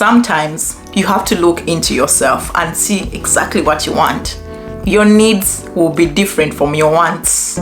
sometimes you have to look into yourself and see exactly what you want. Your needs will be different from your wants.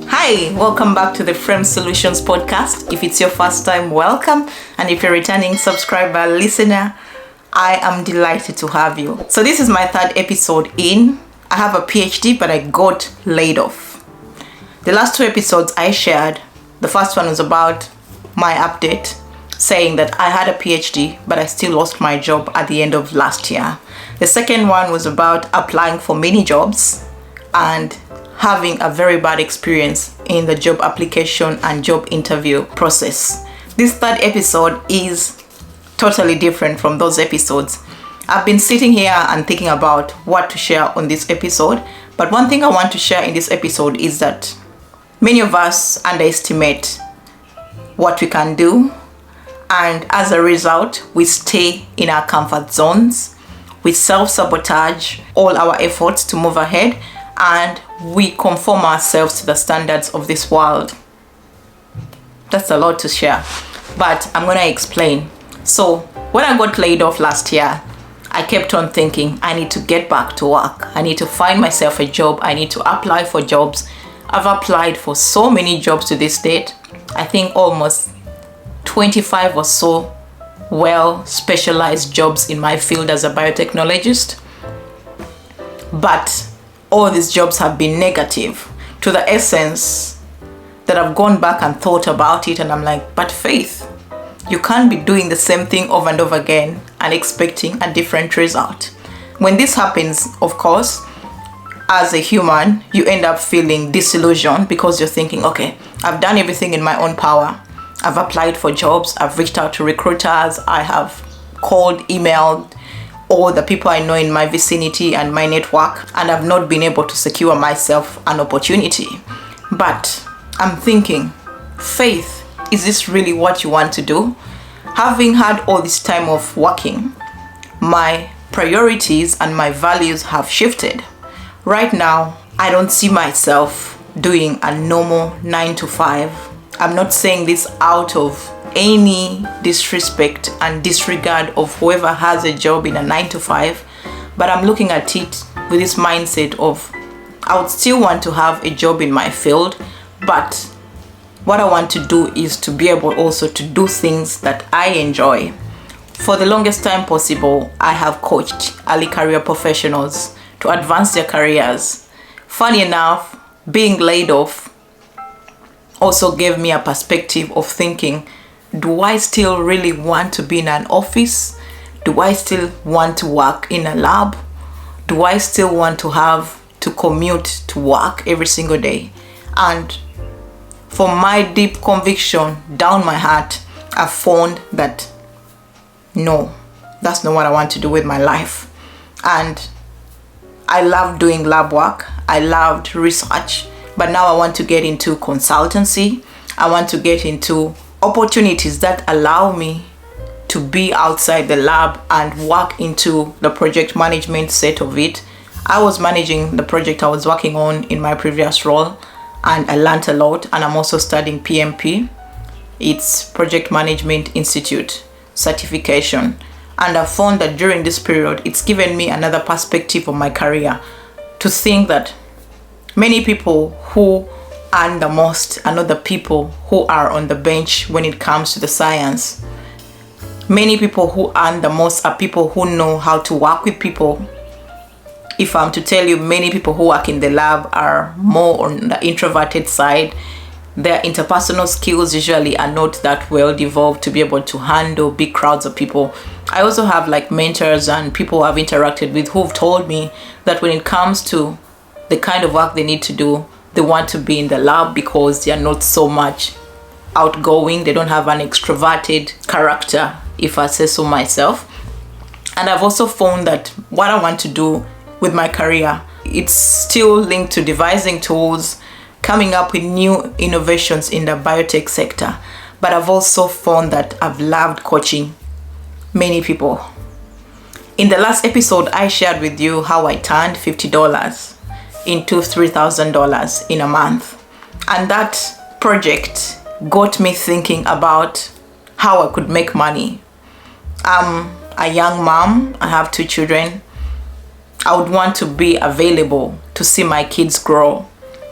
Hi, welcome back to the Frame Solutions podcast. If it's your first time, welcome. And if you're a returning subscriber, listener, I am delighted to have you. So this is my third episode in. I have a PhD, but I got laid off. The last two episodes I shared, the first one was about my update, saying that I had a PhD, but I still lost my job at the end of last year. The second one was about applying for many jobs and having a very bad experience in the job application and job interview process. This third episode is totally different from those episodes. I've been sitting here and thinking about what to share on this episode, but one thing I want to share in this episode is that many of us underestimate what we can do, and as a result, we stay in our comfort zones. We self-sabotage all our efforts to move ahead, and we conform ourselves to the standards of this world. That's a lot to share, but I'm gonna explain. So when I got laid off last year, I kept on thinking, I need to get back to work. I need to find myself a job. I need to apply for jobs. I've applied for so many jobs to this date. I think almost 25 or so well specialized jobs in my field as a biotechnologist. But all these jobs have been negative to the essence that I've gone back and thought about it, and I'm like, but Faith, you can't be doing the same thing over and over again and expecting a different result. When this happens, of course, as a human, you end up feeling disillusioned because you're thinking, okay, I've done everything in my own power. I've applied for jobs. I've reached out to recruiters. I have called, emailed all the people I know in my vicinity and my network, and I've not been able to secure myself an opportunity. But I'm thinking, Faith, is this really what you want to do? Having had all this time of working, my priorities and my values have shifted. Right now, I don't see myself doing a normal 9 to 5. I'm not saying this out of any disrespect and disregard of whoever has a job in a 9 to 5, but I'm looking at it with this mindset of I would still want to have a job in my field, but what I want to do is to be able also to do things that I enjoy. For the longest time possible, I have coached early career professionals to advance their careers. Funny enough, being laid off also gave me a perspective of thinking, do I still really want to be in an office? Do I still want to work in a lab? Do I still want to have to commute to work every single day? And for my deep conviction down my heart, I found that no, that's not what I want to do with my life. And I love doing lab work. I loved research, but now I want to get into consultancy. I want to get into opportunities that allow me to be outside the lab and work into the project management set of it. I was managing the project I was working on in my previous role, and I learned a lot. And I'm also studying PMP. It's Project Management Institute certification. And I found that during this period, it's given me another perspective of my career to think that many people who earn the most are not the people who are on the bench when it comes to the science. Many people who earn the most are people who know how to work with people. If I'm to tell you, many people who work in the lab are more on the introverted side. Their interpersonal skills usually are not that well developed to be able to handle big crowds of people. I also have like mentors and people I've interacted with who've told me that when it comes to the kind of work they need to do, they want to be in the lab because they are not so much outgoing. They don't have an extroverted character, if I say so myself. And I've also found that what I want to do with my career, it's still linked to devising tools, coming up with new innovations in the biotech sector. But I've also found that I've loved coaching many people. In the last episode, I shared with you how I turned $50 into $3,000 in a month. And that project got me thinking about how I could make money. I'm a young mom. I have 2 children. I would want to be available to see my kids grow.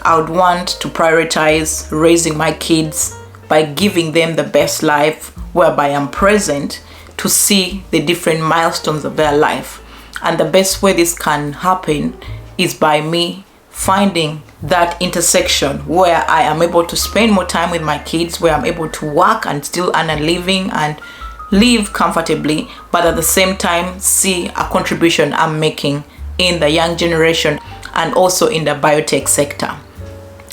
I would want to prioritize raising my kids by giving them the best life, whereby I'm present to see the different milestones of their life. And the best way this can happen is by me finding that intersection where I am able to spend more time with my kids, where I'm able to work and still earn a living and live comfortably, but at the same time see a contribution I'm making in the young generation and also in the biotech sector.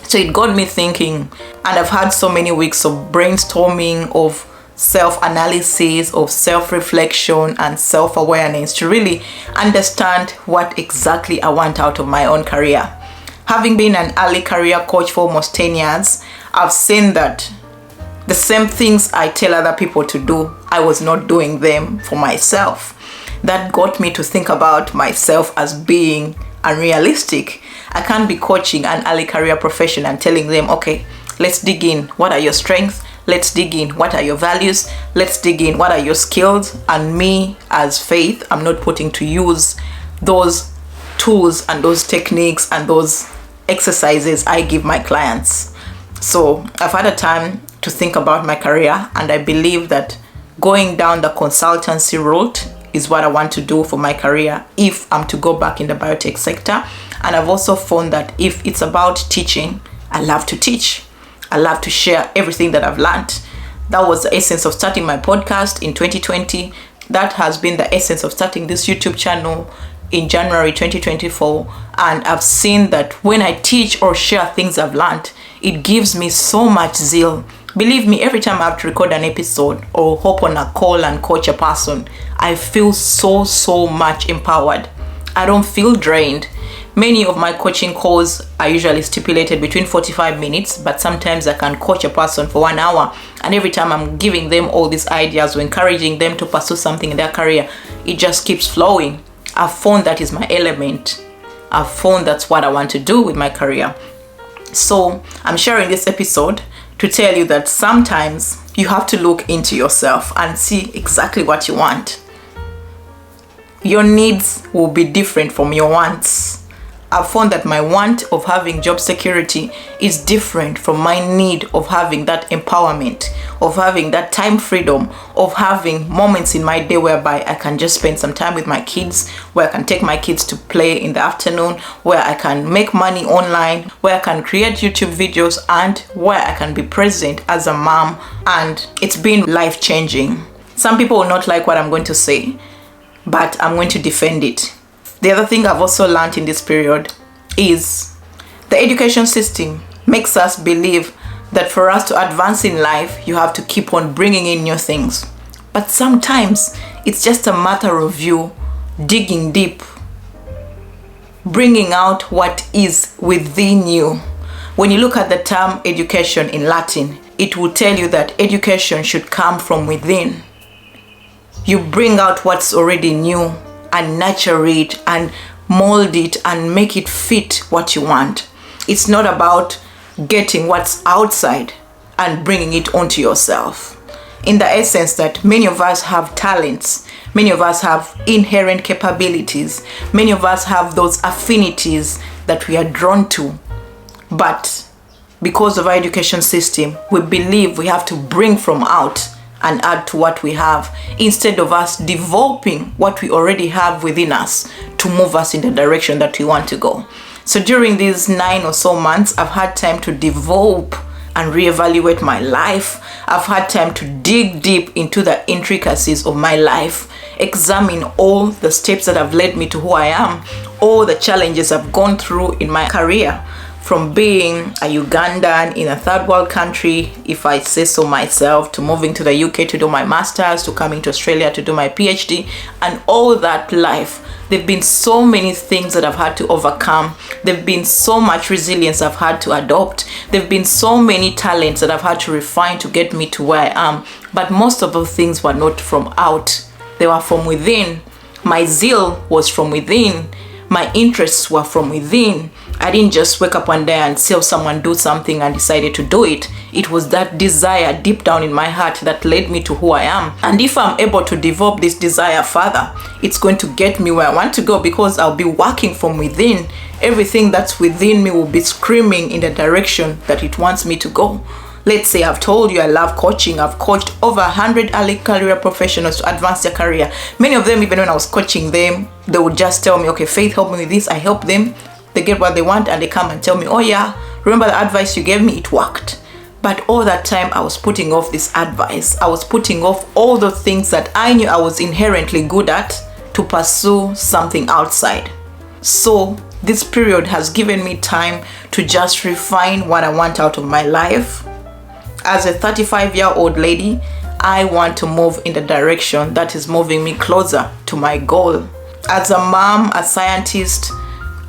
So it got me thinking, and I've had so many weeks of brainstorming, of self-analysis, of self-reflection and self-awareness to really understand what exactly I want out of my own career. Having been an early career coach for almost 10 years, I've seen that the same things I tell other people to do, I was not doing them for myself. That got me to think about myself as being unrealistic. I can't be coaching an early career professional and telling them, okay, let's dig in. What are your strengths? Let's dig in. What are your values? Let's dig in. What are your skills? And me as Faith, I'm not putting to use those tools and those techniques and those exercises I give my clients. So I've had a time to think about my career, and I believe that going down the consultancy route is what I want to do for my career if I'm to go back in the biotech sector. And I've also found that if it's about teaching, I love to teach. I love to share everything that I've learned. That was the essence of starting my podcast in 2020. That has been the essence of starting this YouTube channel in January 2024. And I've seen that when I teach or share things I've learned, it gives me so much zeal. Believe me, every time I have to record an episode or hop on a call and coach a person, I feel so much empowered. I don't feel drained. Many of my coaching calls are usually stipulated between 45 minutes, but sometimes I can coach a person for 1 hour. And every time I'm giving them all these ideas or encouraging them to pursue something in their career, it just keeps flowing. I've found that is my element. I've found that's what I want to do with my career. So I'm sharing this episode to tell you that sometimes you have to look into yourself and see exactly what you want. Your needs will be different from your wants. I've found that my want of having job security is different from my need of having that empowerment, of having that time freedom, of having moments in my day whereby I can just spend some time with my kids, where I can take my kids to play in the afternoon, where I can make money online, where I can create YouTube videos, and where I can be present as a mom. And it's been life-changing. Some people will not like what I'm going to say, but I'm going to defend it. The other thing I've also learned in this period is the education system makes us believe that for us to advance in life, you have to keep on bringing in new things. But sometimes it's just a matter of you digging deep, bringing out what is within you. When you look at the term education in Latin, it will tell you that education should come from within. You bring out what's already new and nurture it and mold it and make it fit what you want. It's not about getting what's outside and bringing it onto yourself. In the essence that many of us have talents, many of us have inherent capabilities, many of us have those affinities that we are drawn to. But because of our education system, we believe we have to bring from out and add to what we have, instead of us developing what we already have within us to move us in the direction that we want to go. So during these 9 or so months, I've had time to develop and reevaluate my life. I've had time to dig deep into the intricacies of my life, examine all the steps that have led me to who I am, all the challenges I've gone through in my career, from being a Ugandan in a third world country, if I say so myself, to moving to the UK to do my master's, to coming to Australia to do my PhD, and all that life. There've been so many things that I've had to overcome. There've been so much resilience I've had to adopt. There've been so many talents that I've had to refine to get me to where I am. But most of those things were not from out. They were from within. My zeal was from within. My interests were from within. I didn't just wake up one day and see someone do something and decided to do it. It was that desire deep down in my heart that led me to who I am. And if I'm able to develop this desire further, it's going to get me where I want to go, because I'll be working from within. Everything that's within me will be screaming in the direction that it wants me to go. Let's say I've told you I love coaching. I've coached over 100 early career professionals to advance their career. Many of them, even when I was coaching them, they would just tell me, okay, Faith, help me with this. I help them. They get what they want and they come and tell me, oh yeah, remember the advice you gave me? It worked. But all that time I was putting off this advice. I was putting off all the things that I knew I was inherently good at to pursue something outside. So this period has given me time to just refine what I want out of my life. As a 35-year-old lady, I want to move in the direction that is moving me closer to my goal. As a mom, a scientist,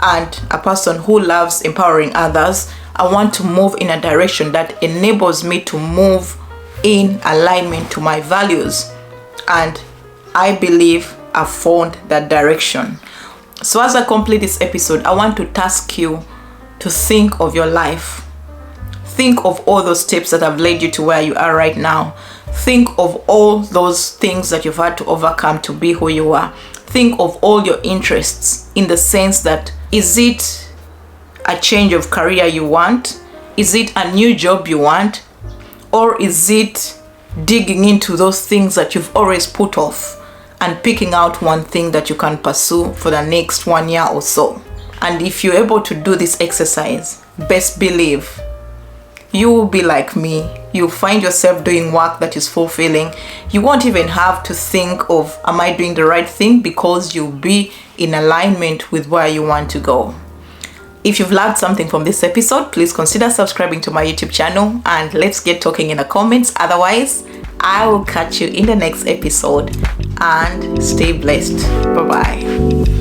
and a person who loves empowering others, I want to move in a direction that enables me to move in alignment to my values. And I believe I've found that direction. So as I complete this episode, I want to task you to think of your life. Think of all those steps that have led you to where you are right now. Think of all those things that you've had to overcome to be who you are. Think of all your interests, in the sense that, is it a change of career you want? Is it a new job you want? Or is it digging into those things that you've always put off and picking out one thing that you can pursue for the next 1 year or so? And if you're able to do this exercise, best believe you will be like me. You'll find yourself doing work that is fulfilling. You won't even have to think of, am I doing the right thing? Because you'll be in alignment with where you want to go. If you've learned something from this episode, please consider subscribing to my YouTube channel, and let's get talking in the comments. Otherwise, I will catch you in the next episode, and stay blessed. Bye-bye.